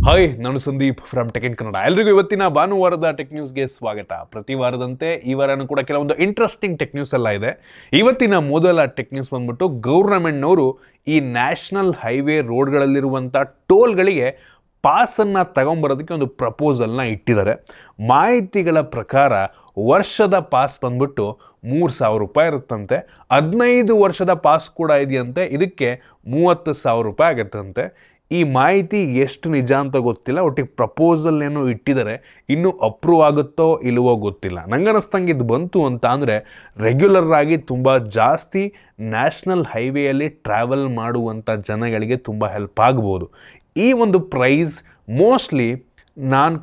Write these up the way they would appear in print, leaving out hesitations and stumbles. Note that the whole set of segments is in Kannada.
ಹಾಯ್, ನಾನು Sandeep from tech in Kannada. ಎಲ್ರಿಗೂ ಇವತ್ತಿನ ಭಾನುವಾರದ ಟೆಕ್ ನ್ಯೂಸ್ಗೆ ಸ್ವಾಗತ. ಪ್ರತಿ ವಾರದಂತೆ ಈ ವಾರನೂ ಕೂಡ ಕೆಲವೊಂದು ಇಂಟ್ರೆಸ್ಟಿಂಗ್ ಟೆಕ್ ನ್ಯೂಸ್ ಎಲ್ಲ ಇದೆ. ಇವತ್ತಿನ ಮೊದಲ ಟೆಕ್ ನ್ಯೂಸ್ ಬಂದ್ಬಿಟ್ಟು ಗೌರ್ನಮೆಂಟ್ನವರು ಈ ನ್ಯಾಷನಲ್ ಹೈವೇ ರೋಡ್ಗಳಲ್ಲಿರುವಂಥ ಟೋಲ್ಗಳಿಗೆ ಪಾಸನ್ನು ತಗೊಂಬರೋದಕ್ಕೆ ಒಂದು ಪ್ರಪೋಸಲ್ನ ಇಟ್ಟಿದ್ದಾರೆ. ಮಾಹಿತಿಗಳ ಪ್ರಕಾರ ವರ್ಷದ ಪಾಸ್ ಬಂದ್ಬಿಟ್ಟು 3,000 ರೂಪಾಯಿ ಇರುತ್ತಂತೆ. 15 ವರ್ಷದ ಪಾಸ್ ಕೂಡ ಇದೆಯಂತೆ. ಇದಕ್ಕೆ 30,000 ರೂಪಾಯಿ ಆಗುತ್ತಂತೆ. ಈ ಮಾಹಿತಿ ಎಷ್ಟು ನಿಜ ಅಂತ ಗೊತ್ತಿಲ್ಲ. ಒಟ್ಟಿಗೆ ಪ್ರಪೋಸಲ್ ಏನೋ ಇಟ್ಟಿದ್ದಾರೆ. ಇನ್ನೂ ಅಪ್ರೂವ್ ಆಗುತ್ತೋ ಇಲ್ಲವೋ ಗೊತ್ತಿಲ್ಲ. ನಂಗೆ ಅನ್ನಿಸ್ತಂಗೆ ಇದು ಬಂತು ಅಂತ ಅಂದರೆ ರೆಗ್ಯುಲರ್ ಆಗಿ ತುಂಬ ಜಾಸ್ತಿ ನ್ಯಾಷನಲ್ ಹೈವೇಯಲ್ಲಿ ಟ್ರಾವೆಲ್ ಮಾಡುವಂಥ ಜನಗಳಿಗೆ ತುಂಬ ಹೆಲ್ಪ್ ಆಗ್ಬೋದು. ಈ ಒಂದು ಪ್ರೈಸ್ ಮೋಸ್ಟ್ಲಿ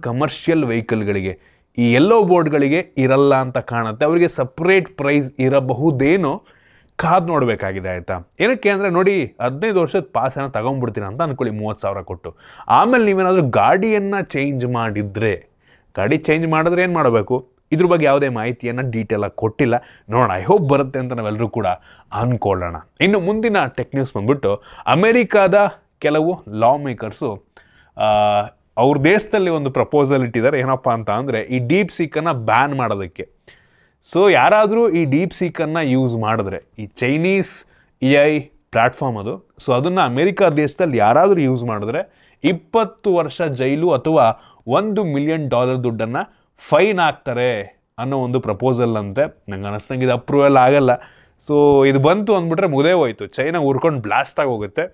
ಕಮರ್ಷಿಯಲ್ ವೆಹಿಕಲ್ಗಳಿಗೆ, ಈ ಯೆಲ್ಲೋ ಬೋರ್ಡ್ಗಳಿಗೆ ಇರಲ್ಲ ಅಂತ ಕಾಣುತ್ತೆ. ಅವರಿಗೆ ಸಪ್ರೇಟ್ ಪ್ರೈಸ್ ಇರಬಹುದೇನೋ, ಕಾದು ನೋಡಬೇಕಾಗಿದೆ. ಆಯಿತಾ? ಏನಕ್ಕೆ ಅಂದರೆ ನೋಡಿ, 15 ವರ್ಷದ ಪಾಸನ್ನು ತಗೊಂಡ್ಬಿಡ್ತೀನಿ ಅಂತ ಅಂದ್ಕೊಳ್ಳಿ 30,000 ಕೊಟ್ಟು. ಆಮೇಲೆ ನೀವೇನಾದರೂ ಗಾಡಿಯನ್ನು ಚೇಂಜ್ ಮಾಡಿದರೆ, ಗಾಡಿ ಚೇಂಜ್ ಮಾಡಿದ್ರೆ ಏನು ಮಾಡಬೇಕು, ಇದ್ರ ಬಗ್ಗೆ ಯಾವುದೇ ಮಾಹಿತಿಯನ್ನು ಡೀಟೇಲಾಗಿ ಕೊಟ್ಟಿಲ್ಲ. ನೋಡೋಣ, ಐ ಹೋಪ್ ಬರುತ್ತೆ ಅಂತ ನಾವೆಲ್ಲರೂ ಕೂಡ ಅಂದ್ಕೊಳ್ಳೋಣ. ಇನ್ನು ಮುಂದಿನ ಟೆಕ್ ನ್ಯೂಸ್ ಬಂದ್ಬಿಟ್ಟು ಅಮೆರಿಕಾದ ಕೆಲವು ಲಾ ಮೇಕರ್ಸು ಅವ್ರ ದೇಶದಲ್ಲಿ ಒಂದು ಪ್ರಪೋಸಲ್ ಇಟ್ಟಿದ್ದಾರೆ. ಏನಪ್ಪ ಅಂತ ಅಂದರೆ ಈ ಡೀಪ್ ಸೀಕನ್ನು ಬ್ಯಾನ್ ಮಾಡೋದಕ್ಕೆ. ಸೊ ಯಾರಾದರೂ ಈ ಡೀಪ್ ಸೀಕನ್ನು ಯೂಸ್ ಮಾಡಿದ್ರೆ, ಈ ಚೈನೀಸ್ AI ಪ್ಲ್ಯಾಟ್ಫಾರ್ಮ್ ಅದು, ಸೊ ಅದನ್ನು ಅಮೆರಿಕಾ ದೇಶದಲ್ಲಿ ಯಾರಾದರೂ ಯೂಸ್ ಮಾಡಿದ್ರೆ 20 ವರ್ಷ ಜೈಲು ಅಥವಾ $1 ಮಿಲಿಯನ್ ದುಡ್ಡನ್ನು ಫೈನ್ ಹಾಕ್ತಾರೆ ಅನ್ನೋ ಒಂದು ಪ್ರಪೋಸಲ್ ಅಂತೆ. ನಂಗೆ ಅನ್ನಿಸ್ತಂಗೆ ಇದು ಅಪ್ರೂವಲ್ ಆಗಲ್ಲ. ಸೊ ಇದು ಬಂತು ಅಂದ್ಬಿಟ್ರೆ ಮುಗದೇ ಹೋಯ್ತು. ಚೈನಾ ಉರ್ಕೊಂಡು ಬ್ಲಾಸ್ಟ್ ಆಗಿ ಹೋಗುತ್ತೆ.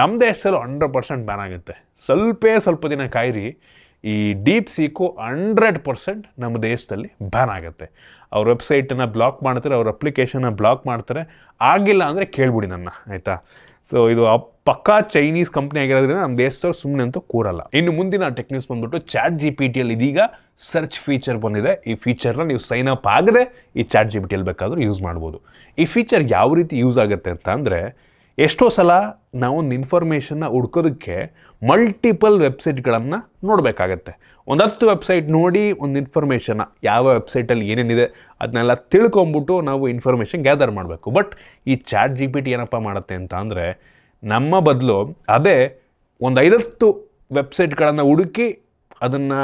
ನಮ್ಮ ದೇಶದಲ್ಲೂ 100% ಬ್ಯಾನ್ ಆಗುತ್ತೆ. ಸ್ವಲ್ಪ ದಿನ ಕಾಯಿರಿ, ಈ ಡೀಪ್ ಸೀಕು 100% ನಮ್ಮ ದೇಶದಲ್ಲಿ ಬ್ಯಾನ್ ಆಗುತ್ತೆ. ಅವ್ರ ವೆಬ್ಸೈಟನ್ನು ಬ್ಲಾಕ್ ಮಾಡ್ತಾರೆ, ಅವ್ರ ಅಪ್ಲಿಕೇಶನ್ನ ಬ್ಲಾಕ್ ಮಾಡ್ತಾರೆ. ಆಗಿಲ್ಲ ಅಂದರೆ ಕೇಳ್ಬಿಡಿ ನನ್ನ, ಆಯಿತಾ? ಸೊ ಇದು ಪಕ್ಕಾ ಚೈನೀಸ್ ಕಂಪ್ನಿ ಆಗಿರೋದ್ರಿಂದ ನಮ್ಮ ದೇಶದವ್ರು ಸುಮ್ಮನೆ ಅಂತೂ ಕೂರಲ್ಲ. ಇನ್ನು ಮುಂದಿನ ಟೆಕ್ ನ್ಯೂಸ್ ಬಂದ್ಬಿಟ್ಟು ChatGPTಯಲ್ಲಿ ಇದೀಗ ಸರ್ಚ್ ಫೀಚರ್ ಬಂದಿದೆ. ಈ ಫೀಚರ್ನ ನೀವು ಸೈನ್ ಅಪ್ ಆಗದೆ ಈ ChatGPTಯಲ್ಲಿ ಬೇಕಾದರೂ ಯೂಸ್ ಮಾಡ್ಬೋದು. ಈ ಫೀಚರ್ ಯಾವ ರೀತಿ ಯೂಸ್ ಆಗುತ್ತೆ ಅಂತ ಅಂದರೆ, ಎಷ್ಟೋ ಸಲ ನಾವೊಂದು ಇನ್ಫಾರ್ಮೇಷನ್ನ ಹುಡ್ಕೋದಕ್ಕೆ ಮಲ್ಟಿಪಲ್ ವೆಬ್ಸೈಟ್ಗಳನ್ನು ನೋಡಬೇಕಾಗತ್ತೆ. 10 ವೆಬ್ಸೈಟ್ ನೋಡಿ ಒಂದು ಇನ್ಫಾರ್ಮೇಷನ್ನ, ಯಾವ ವೆಬ್ಸೈಟಲ್ಲಿ ಏನೇನಿದೆ ಅದನ್ನೆಲ್ಲ ತಿಳ್ಕೊಂಬಿಟ್ಟು ನಾವು ಇನ್ಫಾರ್ಮೇಷನ್ ಗ್ಯಾದರ್ ಮಾಡಬೇಕು. ಬಟ್ ಈ ChatGPT ಏನಪ್ಪ ಮಾಡುತ್ತೆ ಅಂತ ಅಂದರೆ, ನಮ್ಮ ಬದಲು ಅದೇ ಒಂದು 5 ವೆಬ್ಸೈಟ್ಗಳನ್ನು ಹುಡುಕಿ ಅದನ್ನು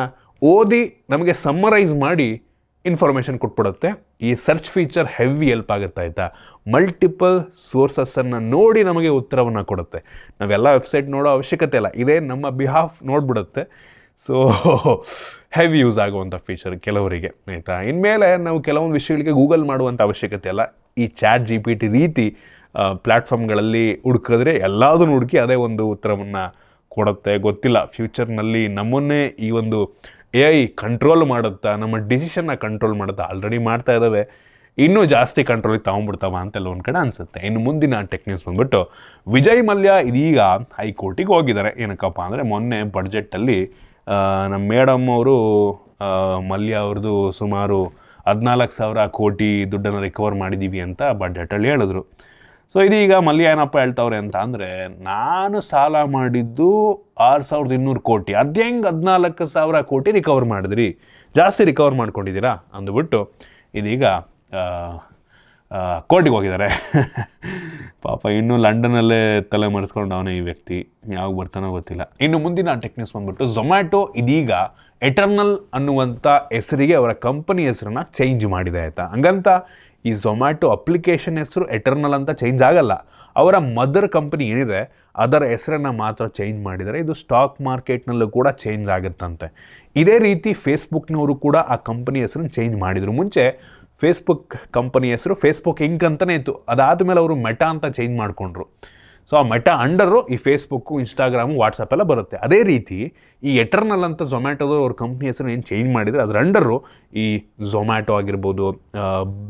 ಓದಿ ನಮಗೆ ಸಮ್ಮರೈಸ್ ಮಾಡಿ ಇನ್ಫಾರ್ಮೇಷನ್ ಕೊಟ್ಬಿಡುತ್ತೆ. ಈ ಸರ್ಚ್ ಫೀಚರ್ ಹೆವಿ ಹೆಲ್ಪ್ ಆಗುತ್ತೆ. ಆಯಿತಾ? ಮಲ್ಟಿಪಲ್ ಸೋರ್ಸಸ್ಸನ್ನು ನೋಡಿ ನಮಗೆ ಉತ್ತರವನ್ನು ಕೊಡುತ್ತೆ. ನಾವೆಲ್ಲ ವೆಬ್ಸೈಟ್ ನೋಡೋ ಅವಶ್ಯಕತೆ ಇಲ್ಲ, ಇದೇ ನಮ್ಮ ಬಿಹಾಫ್ ನೋಡಿಬಿಡುತ್ತೆ. ಸೊ ಹೆವಿ ಯೂಸ್ ಆಗುವಂಥ ಫೀಚರ್ ಕೆಲವರಿಗೆ. ಆಯಿತಾ? ಇನ್ಮೇಲೆ ನಾವು ಕೆಲವೊಂದು ವಿಷಯಗಳಿಗೆ ಗೂಗಲ್ ಮಾಡುವಂಥ ಅವಶ್ಯಕತೆ ಇಲ್ಲ. ಈ ChatGPT ರೀತಿ ಪ್ಲ್ಯಾಟ್ಫಾರ್ಮ್ಗಳಲ್ಲಿ ಹುಡುಕಿದ್ರೆ ಎಲ್ಲದನ್ನು ಹುಡುಕಿ ಅದೇ ಒಂದು ಉತ್ತರವನ್ನು ಕೊಡುತ್ತೆ. ಗೊತ್ತಿಲ್ಲ ಫ್ಯೂಚರ್ನಲ್ಲಿ ನಮ್ಮನ್ನೇ ಈ ಒಂದು AI ಕಂಟ್ರೋಲ್ ಮಾಡುತ್ತಾ, ನಮ್ಮ ಡಿಸಿಷನ್ನ ಕಂಟ್ರೋಲ್ ಮಾಡುತ್ತಾ. ಆಲ್ರೆಡಿ ಮಾಡ್ತಾ ಇದ್ದಾವೆ, ಇನ್ನೂ ಜಾಸ್ತಿ ಕಂಟ್ರೋಲಿಗೆ ತಗೊಂಡ್ಬಿಡ್ತಾವ ಅಂತೆಲ್ಲ ಒಂದು ಕಡೆ ಅನಿಸುತ್ತೆ. ಇನ್ನು ಮುಂದಿನ ಟೆಕ್ ನ್ಯೂಸ್ ಬಂದ್ಬಿಟ್ಟು ವಿಜಯ್ ಮಲ್ಯ ಇದೀಗ ಹೈಕೋರ್ಟಿಗೆ ಹೋಗಿದ್ದಾರೆ. ಏನಕ್ಕಪ್ಪ ಅಂದರೆ, ಮೊನ್ನೆ ಬಡ್ಜೆಟಲ್ಲಿ ನಮ್ಮ ಮೇಡಮ್ ಅವರು ಮಲ್ಯ ಅವ್ರದ್ದು ಸುಮಾರು 14,000 ಕೋಟಿ ದುಡ್ಡನ್ನು ರಿಕವರ್ ಮಾಡಿದ್ದೀವಿ ಅಂತ ಬಡ್ಜೆಟಲ್ಲಿ ಹೇಳಿದ್ರು. ಸೊ ಇದೀಗ ಮಲ್ಯ ಏನಪ್ಪ ಹೇಳ್ತವ್ರೆ ಅಂತ ಅಂದರೆ, ನಾನು ಸಾಲ ಮಾಡಿದ್ದು 6,200 ಕೋಟಿ, ಅದು ಹೆಂಗೆ 14,000 ಕೋಟಿ ರಿಕವರ್ ಮಾಡಿದ್ರಿ, ಜಾಸ್ತಿ ರಿಕವರ್ ಮಾಡ್ಕೊಂಡಿದ್ದೀರಾ ಅಂದ್ಬಿಟ್ಟು ಇದೀಗ ಕೋರ್ಟಿಗೆ ಹೋಗಿದ್ದಾರೆ. ಪಾಪ ಇನ್ನೂ ಲಂಡನಲ್ಲೇ ತಲೆ ಮರೆಸ್ಕೊಂಡು ಅವನೇ ಈ ವ್ಯಕ್ತಿ, ಯಾವಾಗ ಬರ್ತಾನೋ ಗೊತ್ತಿಲ್ಲ. ಇನ್ನು ಮುಂದಿನ ಟೆಕ್ ನ್ಯೂಸ್ ಬಂದ್ಬಿಟ್ಟು ಝೊಮ್ಯಾಟೊ ಇದೀಗ ಎಟರ್ನಲ್ ಅನ್ನುವಂಥ ಹೆಸರಿಗೆ ಅವರ ಕಂಪನಿ ಹೆಸರನ್ನು ಚೇಂಜ್ ಮಾಡಿದೆ. ಆಯಿತಾ? ಹಂಗಂತ ಈ ಝೊಮ್ಯಾಟೊ ಅಪ್ಲಿಕೇಶನ್ ಹೆಸರು ಎಟರ್ನಲ್ ಅಂತ ಚೇಂಜ್ ಆಗಲ್ಲ. ಅವರ ಮದರ್ ಕಂಪನಿ ಏನಿದೆ ಅದರ ಹೆಸರನ್ನು ಮಾತ್ರ ಚೇಂಜ್ ಮಾಡಿದರೆ ಇದು ಸ್ಟಾಕ್ ಮಾರ್ಕೆಟ್ನಲ್ಲೂ ಕೂಡ ಚೇಂಜ್ ಆಗುತ್ತಂತೆ. ಇದೇ ರೀತಿ ಫೇಸ್ಬುಕ್ನವರು ಕೂಡ ಆ ಕಂಪನಿ ಹೆಸರನ್ನು ಚೇಂಜ್ ಮಾಡಿದರು. ಮುಂಚೆ ಫೇಸ್ಬುಕ್ ಕಂಪನಿ ಹೆಸರು ಫೇಸ್ಬುಕ್ ಇಂಕ್ ಅಂತಲೇ ಇತ್ತು. ಅದಾದಮೇಲೆ ಅವರು ಮೆಟಾ ಅಂತ ಚೇಂಜ್ ಮಾಡಿಕೊಂಡ್ರು. ಸೊ ಆ ಮೆಟಾ ಅಂಡರು ಈ ಫೇಸ್ಬುಕ್ಕು, ಇನ್ಸ್ಟಾಗ್ರಾಮು, ವಾಟ್ಸಪ್ ಎಲ್ಲ ಬರುತ್ತೆ. ಅದೇ ರೀತಿ ಈ ಎಟರ್ನಲ್ ಅಂತ ಝೊಮ್ಯಾಟೊದು ಅವ್ರ ಕಂಪ್ನಿ ಹೆಸರು ಏನು ಚೇಂಜ್ ಮಾಡಿದರೆ ಅದರ ಅಂಡರು ಈ ಝೊಮ್ಯಾಟೊ ಆಗಿರ್ಬೋದು,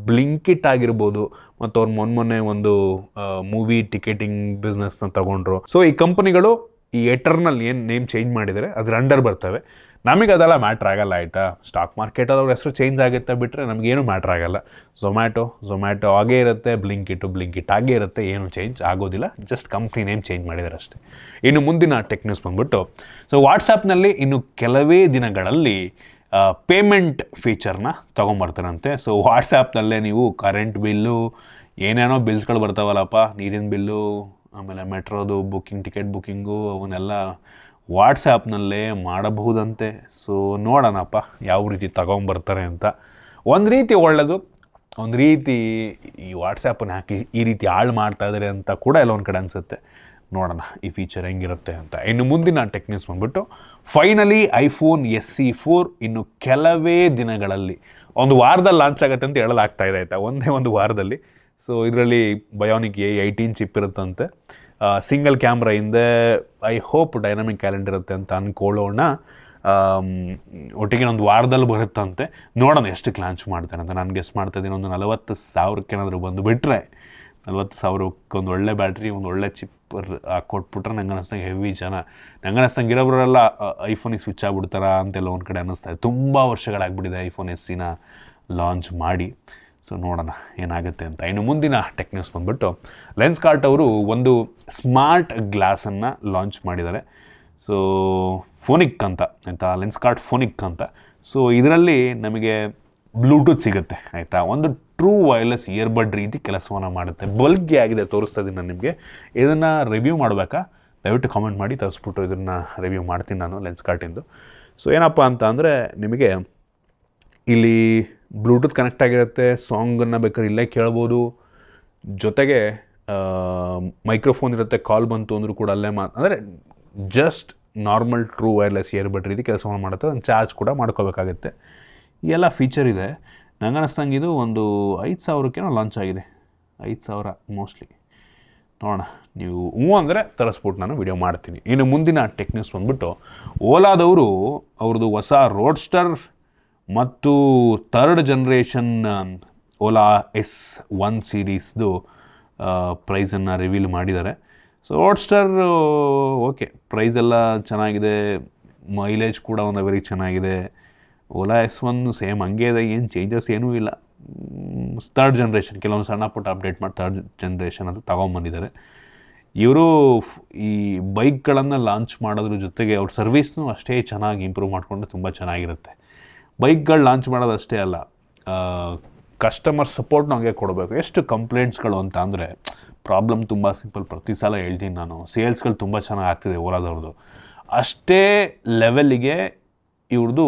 ಬ್ಲಿಂಕಿಟ್ ಆಗಿರ್ಬೋದು, ಮತ್ತು ಅವ್ರು ಮೊನ್ನೆ ಒಂದು ಮೂವಿ ಟಿಕೆಟಿಂಗ್ ಬಿಸ್ನೆಸ್ನ ತಗೊಂಡ್ರು. ಸೊ ಈ ಕಂಪನಿಗಳು ಈ ಎಟರ್ನಲ್ ಏನು ನೇಮ್ ಚೇಂಜ್ ಮಾಡಿದರೆ ಅದ್ರ ಅಂಡರ್ ಬರ್ತವೆ. ನಮಗೆ ಅದೆಲ್ಲ ಮ್ಯಾಟ್ರ್ ಆಗಲ್ಲ. ಆಯಿತಾ? ಸ್ಟಾಕ್ ಮಾರ್ಕೆಟಲ್ಲಿ ಅವ್ರ ಹೆಸರು ಚೇಂಜ್ ಆಗುತ್ತೆ ಬಿಟ್ಟರೆ ನಮಗೇನು ಮ್ಯಾಟ್ರ್ ಆಗಲ್ಲ. ಝೊಮ್ಯಾಟೊ ಆಗೇ ಇರುತ್ತೆ, ಬ್ಲಿಂಕಿಟ್ ಆಗೇ ಇರುತ್ತೆ, ಏನು ಚೇಂಜ್ ಆಗೋದಿಲ್ಲ. ಜಸ್ಟ್ ಕಂಪ್ನಿ ನೇಮ್ ಚೇಂಜ್ ಮಾಡಿದ್ದಾರೆ ಅಷ್ಟೇ. ಇನ್ನು ಮುಂದಿನ ಟೆಕ್ ನ್ಯೂಸ್ ಬಂದ್ಬಿಟ್ಟು, ಸೊ ವಾಟ್ಸಪ್ನಲ್ಲಿ ಇನ್ನು ಕೆಲವೇ ದಿನಗಳಲ್ಲಿ ಪೇಮೆಂಟ್ ಫೀಚರ್ನ ತೊಗೊಂಬರ್ತಾರಂತೆ. ಸೊ ವಾಟ್ಸಪ್ನಲ್ಲೇ ನೀವು ಕರೆಂಟ್ ಬಿಲ್ಲು, ಏನೇನೋ ಬಿಲ್ಸ್ಗಳು ಬರ್ತಾವಲ್ಲಪ್ಪ, ನೀರಿನ ಬಿಲ್ಲು, ಆಮೇಲೆ ಮೆಟ್ರೋದು ಬುಕ್ಕಿಂಗ್, ಟಿಕೆಟ್ ಬುಕ್ಕಿಂಗು, ಅವನ್ನೆಲ್ಲ ವಾಟ್ಸಾಪ್ನಲ್ಲೇ ಮಾಡಬಹುದಂತೆ. ಸೊ ನೋಡೋಣಪ್ಪ ಯಾವ ರೀತಿ ತಗೊಂಬರ್ತಾರೆ ಅಂತ. ಒಂದು ರೀತಿ ಒಳ್ಳೆಯದು, ಒಂದು ರೀತಿ ಈ ವಾಟ್ಸಾಪನ್ನು ಹಾಕಿ ಈ ರೀತಿ ಹಾಳು ಮಾಡ್ತಾ ಇದ್ದಾರೆ ಅಂತ ಕೂಡ ಎಲ್ಲ ಒಂದು ಕಡೆ ಅನಿಸುತ್ತೆ. ನೋಡೋಣ ಈ ಫೀಚರ್ ಹೆಂಗಿರುತ್ತೆ ಅಂತ. ಇನ್ನು ಮುಂದಿನ ಟೆಕ್ ನ್ಯೂಸ್ ಬಂದ್ಬಿಟ್ಟು ಫೈನಲಿ ಐಫೋನ್ SE 4 ಇನ್ನು ಕೆಲವೇ ದಿನಗಳಲ್ಲಿ, ಒಂದು ವಾರದಲ್ಲಿ ಲಾಂಚ್ ಆಗುತ್ತೆ ಅಂತ ಹೇಳಲಾಗ್ತಾ ಇದೆ ಆಯಿತಾ, ಒಂದೇ ಒಂದು ವಾರದಲ್ಲಿ. ಸೊ ಇದರಲ್ಲಿ ಬಯೋನಿಕ್ A18 ಚಿಪ್ ಇರುತ್ತಂತೆ, ಸಿಂಗಲ್ ಕ್ಯಾಮ್ರಾ ಹಿಂದೆ, ಐ ಹೋಪ್ ಡೈನಾಮಿಕ್ ಕ್ಯಾಲೆಂಡರ್ ಇರುತ್ತೆ ಅಂತ ಅಂದ್ಕೊಳ್ಳೋಣ. ಒಟ್ಟಿಗೆ ಒಂದು ವಾರದಲ್ಲಿ ಬರುತ್ತಂತೆ. ನೋಡೋಣ ಎಷ್ಟಕ್ಕೆ ಲಾಂಚ್ ಮಾಡ್ತಾರೆ ಅಂತ. ನಾನು ಗೆಸ್ ಮಾಡ್ತಾ ಇದ್ದೀನಿ ಒಂದು 40,000 ಏನಾದರೂ ಬಂದು ಬಿಟ್ಟರೆ, 40,000 ಒಂದು ಒಳ್ಳೆ ಬ್ಯಾಟ್ರಿ, ಒಂದು ಒಳ್ಳೆ ಚಿಪ್ ಕೊಟ್ಬಿಟ್ರೆ ನಂಗೆ ಅನ್ನಿಸ್ತಂಗೆ ಹೆವಿ ಜನ, ನಂಗೆ ಅನ್ನಿಸ್ತಂಗೆ ಇರೋಬ್ರೆಲ್ಲ ಐಫೋನಿಗೆ ಸ್ವಿಚ್ ಆಗ್ಬಿಡ್ತಾರ ಅಂತೆಲ್ಲ ಒಂದು ಕಡೆ ಅನ್ನಿಸ್ತಾ ಇದೆ. ತುಂಬ ವರ್ಷಗಳಾಗ್ಬಿಟ್ಟಿದೆ ಐಫೋನ್ SEನ ಲಾಂಚ್ ಮಾಡಿ. ಸೊ ನೋಡೋಣ ಏನಾಗುತ್ತೆ ಅಂತ. ಇನ್ನು ಮುಂದಿನ ಟೆಕ್ ನ್ಯೂಸ್ ಬಂದ್ಬಿಟ್ಟು ಲೆನ್ಸ್ಕಾರ್ಟ್ ಅವರು ಒಂದು ಸ್ಮಾರ್ಟ್ ಗ್ಲಾಸನ್ನು ಲಾಂಚ್ ಮಾಡಿದ್ದಾರೆ. ಸೊ ಫೋನಿಕ್ ಅಂತ ಆಯಿತಾ, ಲೆನ್ಸ್ಕಾರ್ಟ್ ಫೋನಿಕ್ ಅಂತ. ಸೊ ಇದರಲ್ಲಿ ನಮಗೆ ಬ್ಲೂಟೂತ್ ಸಿಗುತ್ತೆ ಆಯಿತಾ, ಒಂದು ಟ್ರೂ ವೈರ್ಲೆಸ್ ಇಯರ್ಬಡ್ ರೀತಿ ಕೆಲಸವನ್ನು ಮಾಡುತ್ತೆ. ಬಲ್ಕಿ ಆಗಿದೆ, ತೋರಿಸ್ತಾ ಇದ್ದೀನಿ ನಾನು ನಿಮಗೆ. ಇದನ್ನು ರಿವ್ಯೂ ಮಾಡಬೇಕಾ, ದಯವಿಟ್ಟು ಕಾಮೆಂಟ್ ಮಾಡಿ, ತರಿಸ್ಬಿಟ್ಟು ಇದನ್ನು ರಿವ್ಯೂ ಮಾಡ್ತೀನಿ ನಾನು ಲೆನ್ಸ್ಕಾರ್ಟಿಂದು. ಸೊ ಏನಪ್ಪ ಅಂತ ಅಂದರೆ, ನಿಮಗೆ ಇಲ್ಲಿ ಬ್ಲೂಟೂತ್ ಕನೆಕ್ಟ್ ಆಗಿರುತ್ತೆ, ಸಾಂಗನ್ನು ಬೇಕಾದ್ರೆ ಇಲ್ಲೇ ಕೇಳ್ಬೋದು, ಜೊತೆಗೆ ಮೈಕ್ರೋಫೋನ್ ಇರುತ್ತೆ, ಕಾಲ್ ಬಂತು ಅಂದರೂ ಕೂಡ ಅಲ್ಲೇ ಅಂದರೆ just normal true wireless earbud ರೀತಿ ಕೆಲಸವನ್ನು ಮಾಡುತ್ತೆ. ಅದನ್ನು ಚಾರ್ಜ್ ಕೂಡ ಮಾಡ್ಕೋಬೇಕಾಗುತ್ತೆ. ಎಲ್ಲ ಫೀಚರ್ ಇದೆ. ನಂಗೆ ಅನ್ನಿಸ್ತಂಗೆ ಇದು ಒಂದು 5,000 ಲಾಂಚ್ ಆಗಿದೆ, 5,000 ಮೋಸ್ಟ್ಲಿ. ನೋಡೋಣ, ನೀವು ಅಂದರೆ ತರಿಸ್ಬಿಟ್ಟು ನಾನು ವಿಡಿಯೋ ಮಾಡ್ತೀನಿ. ಇನ್ನು ಮುಂದಿನ ಟೆಕ್ ನ್ಯೂಸ್ ಬಂದ್ಬಿಟ್ಟು ಓಲಾದವರು ಅವ್ರದ್ದು ಹೊಸ ರೋಡ್ಸ್ಟರ್ ಮತ್ತು 3rd ಜನರೇಷನ್ ಓಲಾ S1 ಸೀರೀಸ್ದು ಪ್ರೈಸನ್ನು ರಿವೀಲ್ ಮಾಡಿದ್ದಾರೆ. ಸೊ ರೋಡ್ಸ್ಟರ್ ಓಕೆ, ಪ್ರೈಸ್ ಎಲ್ಲ ಚೆನ್ನಾಗಿದೆ, ಮೈಲೇಜ್ ಕೂಡ ಒಂದು ವೆರಿ ಚೆನ್ನಾಗಿದೆ. ಓಲಾ S1 ಸೇಮ್ ಹಂಗೆ ಇದೆ, ಏನು ಚೇಂಜಸ್ ಏನೂ ಇಲ್ಲ. 3rd ಜನರೇಷನ್ ಕೆಲವೊಂದು ಸಣ್ಣ ಪುಟ್ಟ ಅಪ್ಡೇಟ್ ಮಾಡಿ 3rd ಜನರೇಷನ್ ಅಂತ ತೊಗೊಂಬಂದಿದ್ದಾರೆ. ಇವರು ಈ ಬೈಕ್ಗಳನ್ನು ಲಾಂಚ್ ಮಾಡೋದ್ರ ಜೊತೆಗೆ ಅವ್ರ ಸರ್ವಿಸ್ನೂ ಅಷ್ಟೇ ಚೆನ್ನಾಗಿ ಇಂಪ್ರೂವ್ ಮಾಡಿಕೊಂಡು ತುಂಬ ಚೆನ್ನಾಗಿರುತ್ತೆ. ಬೈಕ್ಗಳು ಲಾಂಚ್ ಮಾಡೋದು ಅಷ್ಟೇ ಅಲ್ಲ, ಕಸ್ಟಮರ್ ಸಪೋರ್ಟ್ನೂ ಹಂಗೆ ಕೊಡಬೇಕು. ಎಷ್ಟು ಕಂಪ್ಲೇಂಟ್ಸ್ಗಳು ಅಂತ ಅಂದರೆ, ಪ್ರಾಬ್ಲಮ್ ತುಂಬ ಸಿಂಪಲ್, ಪ್ರತಿ ಸಲ ಹೇಳ್ತೀನಿ ನಾನು, ಸೇಲ್ಸ್ಗಳು ತುಂಬ ಚೆನ್ನಾಗಿ ಆಗ್ತಿದೆ ಓಲಾದವ್ರದ್ದು. ಅಷ್ಟೇ ಲೆವೆಲ್ಲಿಗೆ ಇವ್ರದ್ದು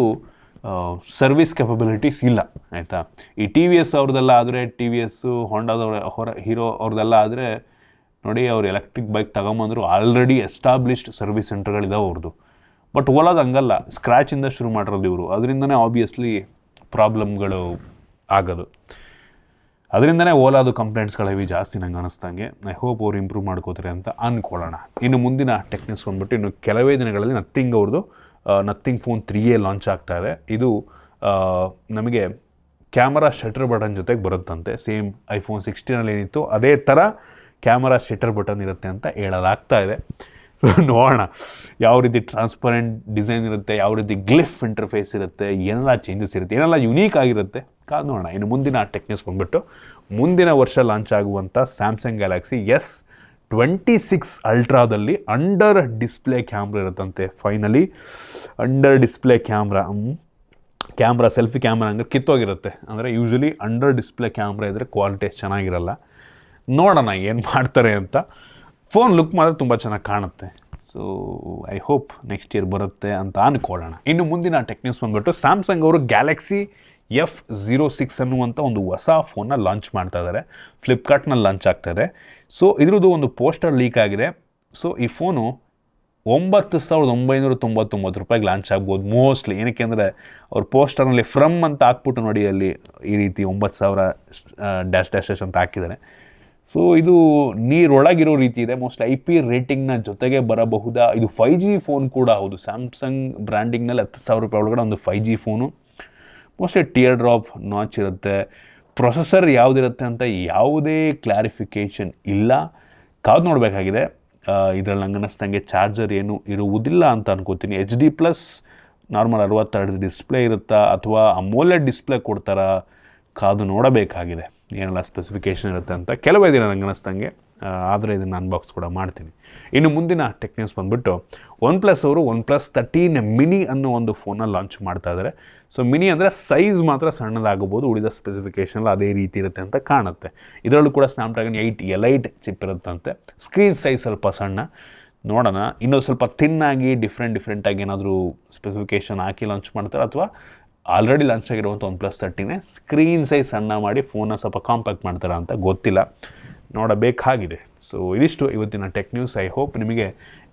ಸರ್ವಿಸ್ ಕೆಪಬಿಲಿಟೀಸ್ ಇಲ್ಲ ಆಯಿತಾ. ಈ TVS ಅವ್ರದ್ದೆಲ್ಲ ಆದರೆ, TVS ಹೋಂಡಾದವ್ರ ಹೀರೋ ಅವ್ರದ್ದೆಲ್ಲ ಆದರೆ ನೋಡಿ, ಅವ್ರು ಎಲೆಕ್ಟ್ರಿಕ್ ಬೈಕ್ ತಗೊಂಬಂದರು, ಆಲ್ರೆಡಿ ಎಸ್ಟಾಬ್ಲಿಷ್ಡ್ ಸರ್ವಿಸ್ ಸೆಂಟರ್ಗಳಿದಾವೆ ಅವ್ರದ್ದು. ಬಟ್ ಓಲಾದ ಹಂಗಲ್ಲ, ಸ್ಕ್ರ್ಯಾಚಿಂದ ಶುರು ಮಾಡಿರೋದು ಇವರು. ಅದರಿಂದನೇ ಆಬ್ವಿಯಸ್ಲಿ ಪ್ರಾಬ್ಲಮ್ಗಳು ಆಗೋದು. ಅದರಿಂದನೇ ಓಲಾದು ಕಂಪ್ಲೇಂಟ್ಸ್ಗಳು ಹೆವಿ ಜಾಸ್ತಿ ನಂಗೆ ಅನ್ನಿಸ್ದಂಗೆ. ಐ ಹೋಪ್ ಅವ್ರು ಇಂಪ್ರೂವ್ ಮಾಡ್ಕೋತಾರೆ ಅಂತ ಅಂದ್ಕೊಳ್ಳೋಣ. ಇನ್ನು ಮುಂದಿನ ಟೆಕ್ ನ್ಯೂಸ್ ಬಂದ್ಬಿಟ್ಟು ಇನ್ನು ಕೆಲವೇ ದಿನಗಳಲ್ಲಿ ನಥಿಂಗ್ ಅವ್ರದ್ದು ನಥಿಂಗ್ ಫೋನ್ 3A ಲಾಂಚ್ ಆಗ್ತಾ ಇದೆ. ಇದು ನಮಗೆ ಕ್ಯಾಮರಾ ಶಟರ್ ಬಟನ್ ಜೊತೆಗೆ ಬರುತ್ತಂತೆ. ಸೇಮ್ ಐಫೋನ್ 16 ಏನಿತ್ತು ಅದೇ ಥರ ಕ್ಯಾಮರಾ ಶಟರ್ ಬಟನ್ ಇರುತ್ತೆ ಅಂತ ಹೇಳಲಾಗ್ತಾ ಇದೆ. ಸೊ ನೋಡೋಣ ಯಾವ ರೀತಿ ಟ್ರಾನ್ಸ್ಪರೆಂಟ್ ಡಿಸೈನ್ ಇರುತ್ತೆ, ಯಾವ ರೀತಿ ಗ್ಲಿಫ್ ಇಂಟರ್ಫೇಸ್ ಇರುತ್ತೆ, ಏನೆಲ್ಲ ಚೇಂಜಸ್ ಇರುತ್ತೆ, ಏನೆಲ್ಲ ಯುನೀಕ್ ಆಗಿರುತ್ತೆ, ಕಾದು ನೋಡೋಣ. ಇನ್ನು ಮುಂದಿನ ಟೆಕ್ ನ್ಯೂಸ್ ಬಂದ್ಬಿಟ್ಟು ಮುಂದಿನ ವರ್ಷ ಲಾಂಚ್ ಆಗುವಂಥ ಸ್ಯಾಮ್ಸಂಗ್ ಗ್ಯಾಲಕ್ಸಿ S26 ಅಲ್ಟ್ರಾದಲ್ಲಿ ಅಂಡರ್ ಡಿಸ್ಪ್ಲೇ ಕ್ಯಾಮ್ರಾ ಇರುತ್ತಂತೆ. Finally under display camera selfie camera ಅಂದರೆ ಕಿತ್ತೋಗಿರುತ್ತೆ. ಅಂದರೆ ಯೂಶ್ವಲಿ ಅಂಡರ್ ಡಿಸ್ಪ್ಲೇ ಕ್ಯಾಮ್ರಾ ಇದ್ದರೆ ಕ್ವಾಲಿಟಿ ಚೆನ್ನಾಗಿರಲ್ಲ. ನೋಡೋಣ ಏನು ಮಾಡ್ತಾರೆ ಅಂತ. ಫೋನ್ ಲುಕ್ ಮಾತ್ರ ತುಂಬ ಚೆನ್ನಾಗಿ ಕಾಣುತ್ತೆ. So I hope next year ಬರುತ್ತೆ ಅಂತ ಅಂದ್ಕೊಳ್ಳೋಣ. ಇನ್ನು ಮುಂದಿನ ಟೆಕ್ ನ್ಯೂಸ್ ಬಂದ್ಬಿಟ್ಟು ಸ್ಯಾಮ್ಸಂಗ್ ಅವರು ಗ್ಯಾಲಕ್ಸಿ F06 ಅನ್ನುವಂಥ ಒಂದು ಹೊಸ ಫೋನ್ನ ಲಾಂಚ್ ಮಾಡ್ತಾ ಇದ್ದಾರೆ. ಫ್ಲಿಪ್ಕಾರ್ಟ್ನಲ್ಲಿ ಲಾಂಚ್ ಆಗ್ತಾಯಿದೆ. ಸೊ ಇದ್ರದ್ದು ಒಂದು ಪೋಸ್ಟರ್ ಲೀಕ್ ಆಗಿದೆ. ಸೊ ಈ ಫೋನು 9,999 ರೂಪಾಯಿಗೆ ಲಾಂಚ್ ಆಗ್ಬೋದು ಮೋಸ್ಟ್ಲಿ. ಏನಕ್ಕೆ ಅಂದರೆ ಅವ್ರ ಪೋಸ್ಟರ್ನಲ್ಲಿ ಫ್ರಮ್ ಅಂತ ಹಾಕ್ಬಿಟ್ಟು ನೋಡಿ, ಅಲ್ಲಿ ಈ ರೀತಿ 9,000 ಅಂತ ಹಾಕಿದ್ದಾರೆ. ಸೊ ಇದು ನೀರೊಳಗಿರೋ ರೀತಿ ಇದೆ. ಮೋಸ್ಟ್ಲಿ IP ರೇಟಿಂಗ್ನ ಜೊತೆಗೆ ಬರಬಹುದಾ. ಇದು 5G ಫೋನ್ ಕೂಡ ಹೌದು. ಸ್ಯಾಮ್ಸಂಗ್ ಬ್ರ್ಯಾಂಡಿಂಗ್ನಲ್ಲಿ 10,000 ರೂಪಾಯಿ ಒಳಗಡೆ ಒಂದು 5G phone. Mostly tear drop notch ಇರುತ್ತೆ. ಪ್ರೊಸೆಸರ್ ಯಾವುದಿರುತ್ತೆ ಅಂತ ಯಾವುದೇ ಕ್ಲಾರಿಫಿಕೇಷನ್ ಇಲ್ಲ, ಕಾದು ನೋಡಬೇಕಾಗಿದೆ. ಇದರಲ್ಲಿ ನಂಗೆ ಅನ್ನಿಸ್ದಂಗೆ ಚಾರ್ಜರ್ ಏನು ಇರುವುದಿಲ್ಲ ಅಂತ ಅನ್ಕೋತೀನಿ. HD+ ನಾರ್ಮಲ್ 60 Hz ಡಿಸ್ಪ್ಲೇ ಇರುತ್ತಾ ಅಥವಾ ಅಮೋಲೆಡ್ ಡಿಸ್ಪ್ಲೇ ಕೊಡ್ತಾರಾ, ಕಾದು ನೋಡಬೇಕಾಗಿದೆ ಏನೆಲ್ಲ ಸ್ಪೆಸಿಫಿಕೇಷನ್ ಇರುತ್ತೆ ಅಂತ. ಕೆಲವೇ ದಿನ ನಂಗೆ ಅನ್ನಿಸ್ದಂಗೆ, ಆದರೆ ಇದನ್ನು ಅನ್ಬಾಕ್ಸ್ ಕೂಡ ಮಾಡ್ತೀನಿ. ಇನ್ನು ಮುಂದಿನ ಟೆಕ್ ನ್ಯೂಸ್ ಬಂದ್ಬಿಟ್ಟು OnePlus ಅವರು OnePlus 13 ಮಿನಿ ಅನ್ನೋ ಒಂದು ಫೋನ್ನ ಲಾಂಚ್ ಮಾಡ್ತಾ ಇದ್ದಾರೆ. ಸೊ ಮಿನಿ ಅಂದರೆ ಸೈಜ್ ಮಾತ್ರ ಸಣ್ಣದಾಗಬಹುದು, ಉಳಿದ ಸ್ಪೆಸಿಫಿಕೇಷನ್ ಅದೇ ರೀತಿ ಇರುತ್ತೆ ಅಂತ ಕಾಣುತ್ತೆ. ಇದರಲ್ಲೂ ಕೂಡ ಸ್ನ್ಯಾಪ್ಡ್ರ್ಯಾಗನ್ 8 ಎಲೈಟ್ ಚಿಪ್ ಇರುತ್ತಂತೆ. ಸ್ಕ್ರೀನ್ ಸೈಜ್ ಸ್ವಲ್ಪ ಸಣ್ಣ, ನೋಡೋಣ. ಇನ್ನೂ ಸ್ವಲ್ಪ ಥಿನ್ನಾಗಿ ಡಿಫ್ರೆಂಟಾಗಿ ಏನಾದರೂ ಸ್ಪೆಸಿಫಿಕೇಷನ್ ಹಾಕಿ ಲಾಂಚ್ ಮಾಡ್ತಾರೆ, ಅಥವಾ ಆಲ್ರೆಡಿ ಲಾಂಚ್ ಆಗಿರುವಂಥ OnePlus 13 ಸ್ಕ್ರೀನ್ ಸೈಜ್ ಸಣ್ಣ ಮಾಡಿ ಫೋನ್ನ ಸ್ವಲ್ಪ ಕಾಂಪ್ಯಾಕ್ಟ್ ಮಾಡ್ತಾರೆ ಅಂತ ಗೊತ್ತಿಲ್ಲ, ನೋಡಬೇಕಾಗಿದೆ. ಸೊ ಇದಿಷ್ಟು ಇವತ್ತಿನ ಟೆಕ್ ನ್ಯೂಸ್. ಐ ಹೋಪ್ ನಿಮಗೆ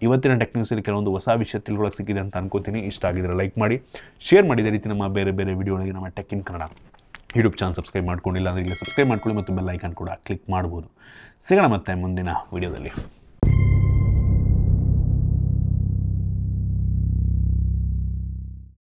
ಇವತ್ತಿನ ಟೆಕ್ ನ್ಯೂಸಲ್ಲಿ ಕೆಲವೊಂದು ಹೊಸ ವಿಷಯ ತಿಳ್ಕೊಳ್ಳೋಕೆ ಸಿಕ್ಕಿದೆ ಅಂತ ಅನ್ಕೋತೀನಿ. ಇಷ್ಟ ಆಗಿದ್ರೆ ಲೈಕ್ ಮಾಡಿ, ಶೇರ್ ಮಾಡಿ. ಇದೇ ರೀತಿ ನಮ್ಮ ಬೇರೆ ವಿಡಿಯೋಗಳಿಗೆ ನಮ್ಮ tech in Kannada YouTube channel subscribe ಮಾಡ್ಕೊಂಡಿಲ್ಲ ಅಂದರೆ ಈಗ ಸಬ್ಸ್ಕ್ರೈಬ್ ಮಾಡ್ಕೊಳ್ಳಿ ಮತ್ತು ಬೆಲ್ ಐಕಾನ್ ಕೂಡ ಕ್ಲಿಕ್ ಮಾಡ್ಬೋದು. ಸಿಗೋಣ ಮತ್ತೆ ಮುಂದಿನ ವಿಡಿಯೋದಲ್ಲಿ.